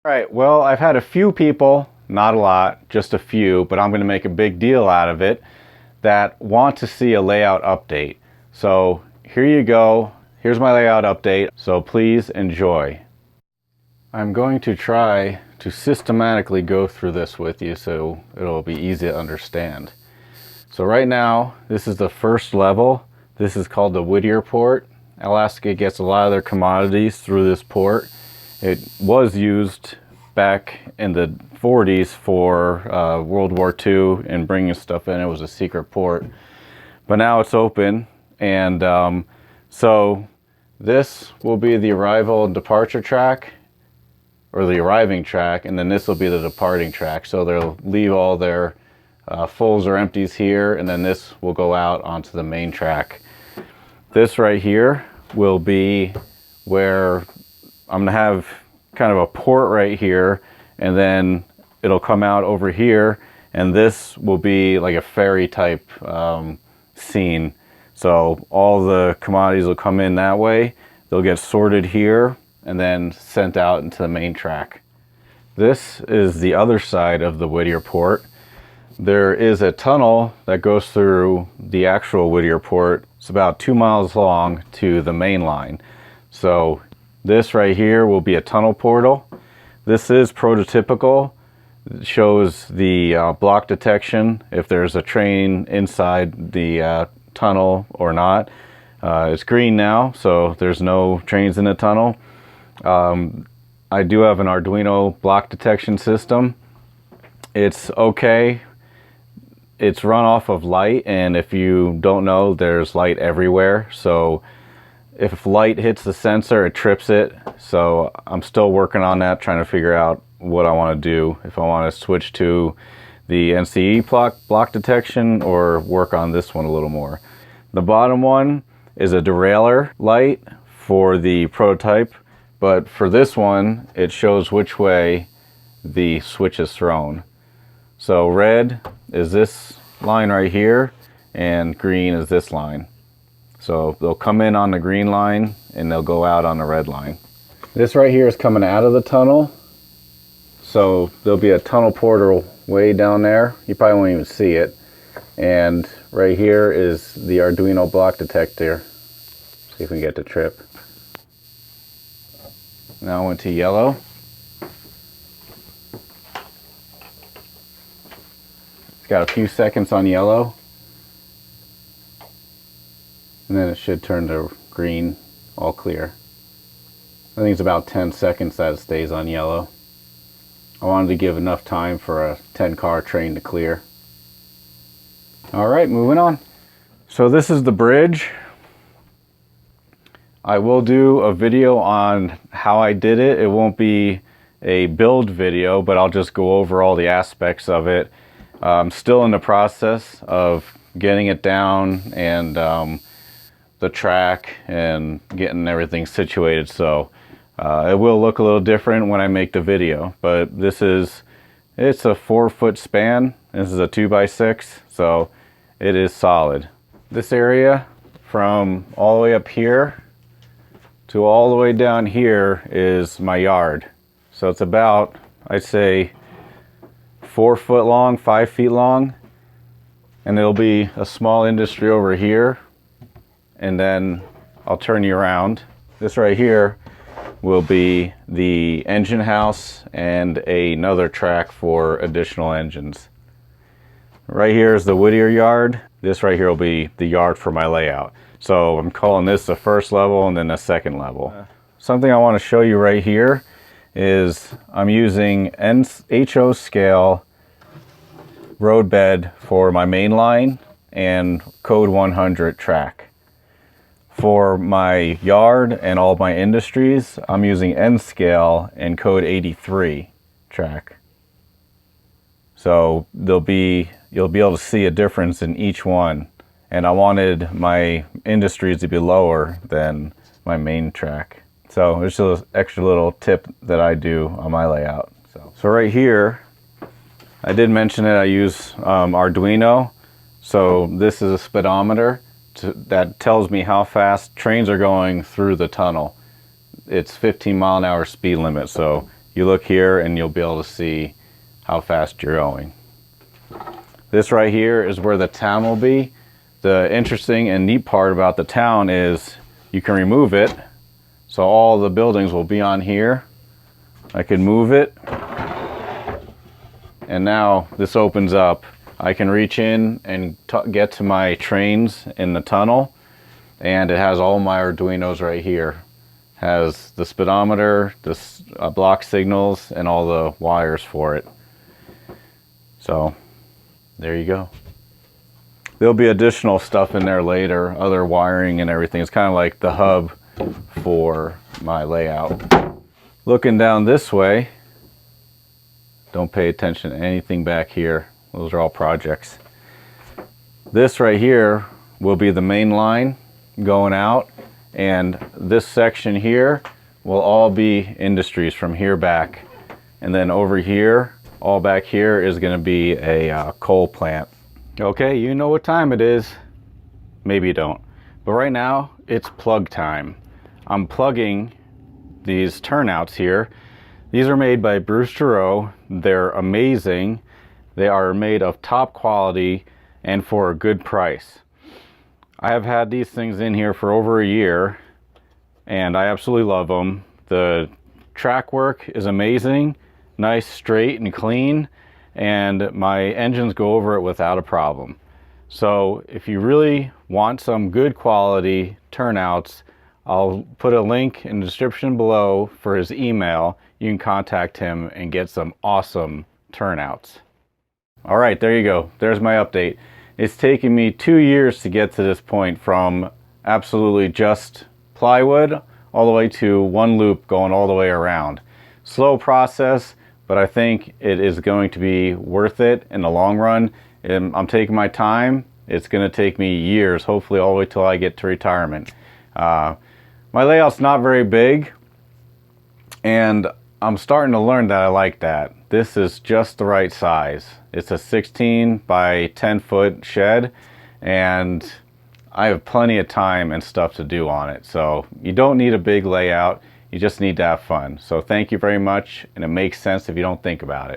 All right, well, I've had a few people, not a lot, just a few, but I'm going to make a big deal out of it, that want to see a layout update. So here you go. Here's my layout update, so please enjoy. I'm going to try to systematically go through this with you so it'll be easy to understand. So right now, this is the first level. This is called the Whittier port. Alaska gets a lot of their commodities through this port. It was used back in the 40s for World War II and bringing stuff in. It was a secret port. But now it's open, and so this will be the arrival and departure track, or the arriving track, and then this will be the departing track. So they'll leave all their fulls or empties here, and then this will go out onto the main track. This right here will be where I'm gonna have kind of a port right here, and then it'll come out over here, and this will be like a ferry type scene. So all the commodities will come in that way. They'll get sorted here and then sent out into the main track. This is the other side of the Whittier port. There is a tunnel that goes through the actual Whittier port. It's about 2 miles long to the main line. So this right here will be a tunnel portal. This is prototypical. It shows the block detection, if there's a train inside the tunnel or not. It's green now, so there's no trains in the tunnel. I do have an Arduino block detection system. It's okay. It's run off of light, and if you don't know, there's light everywhere. So if light hits the sensor, it trips it. So I'm still working on that, trying to figure out what I want to do. If I want to switch to the NCE block detection or work on this one a little more. The bottom one is a derailleur light for the prototype, but for this one, it shows which way the switch is thrown. So red is this line right here, and green is this line. So they'll come in on the green line and they'll go out on the red line. This right here is coming out of the tunnel. So there'll be a tunnel portal way down there. You probably won't even see it. And right here is the Arduino block detector. See if we can get the trip. Now I went to yellow. It's got a few seconds on yellow. And then it should turn to green, all clear. I think it's about 10 seconds that it stays on yellow. I wanted to give enough time for a 10-car train to clear. All right, moving on. So this is the bridge. I will do a video on how I did it. It won't be a build video, but I'll just go over all the aspects of it. I'm still in the process of getting it down and the track and getting everything situated, so it will look a little different when I make the video. But it's a 4-foot span. This is a 2x6, so it is solid. This area from all the way up here to all the way down here is my yard. So it's about, I'd say, 4 foot long, 5 feet long, and there'll be a small industry over here. And then I'll turn you around. This right here will be the engine house and another track for additional engines. Right here is the Whittier yard. This right here will be the yard for my layout. So I'm calling this the first level and then the second level. Something I want to show you right here is I'm using HO scale roadbed for my main line and code 100 track. For my yard and all my industries, I'm using N scale and code 83 track. So you'll be able to see a difference in each one. And I wanted my industries to be lower than my main track. So it's just an extra little tip that I do on my layout. So right here, I did mention that I use Arduino. So this is a speedometer that tells me how fast trains are going through the tunnel. It's 15 mile an hour speed limit, so you look here and you'll be able to see how fast you're going. This right here is where the town will be. The interesting and neat part about the town is you can remove it, so all the buildings will be on here. I can move it, and now this opens up. I can reach in and get to my trains in the tunnel, and it has all my Arduinos right here. It has the speedometer, the block signals, and all the wires for it. So there you go. There'll be additional stuff in there later, other wiring and everything. It's kind of like the hub for my layout. Looking down this way, don't pay attention to anything back here. Those are all projects. This right here will be the main line going out, and this section here will all be industries from here back. And then over here, all back here is going to be a coal plant. Okay, you know what time it is. Maybe you don't. But right now, it's plug time. I'm plugging these turnouts here. These are made by Giroux. They're amazing. They are made of top quality and for a good price. I have had these things in here for over a year, and I absolutely love them. The track work is amazing, nice, straight, and clean, and my engines go over it without a problem. So if you really want some good quality turnouts, I'll put a link in the description below for his email. You can contact him and get some awesome turnouts. All right, there you go. There's my update. It's taken me 2 years to get to this point, from absolutely just plywood all the way to one loop going all the way around. Slow process, but I think it is going to be worth it in the long run. I'm taking my time. It's going to take me years, hopefully all the way till I get to retirement. My layout's not very big, and I'm starting to learn that I like that. This is just the right size. It's a 16 by 10 foot shed, and I have plenty of time and stuff to do on it. So you don't need a big layout. You just need to have fun. So thank you very much, and it makes sense if you don't think about it.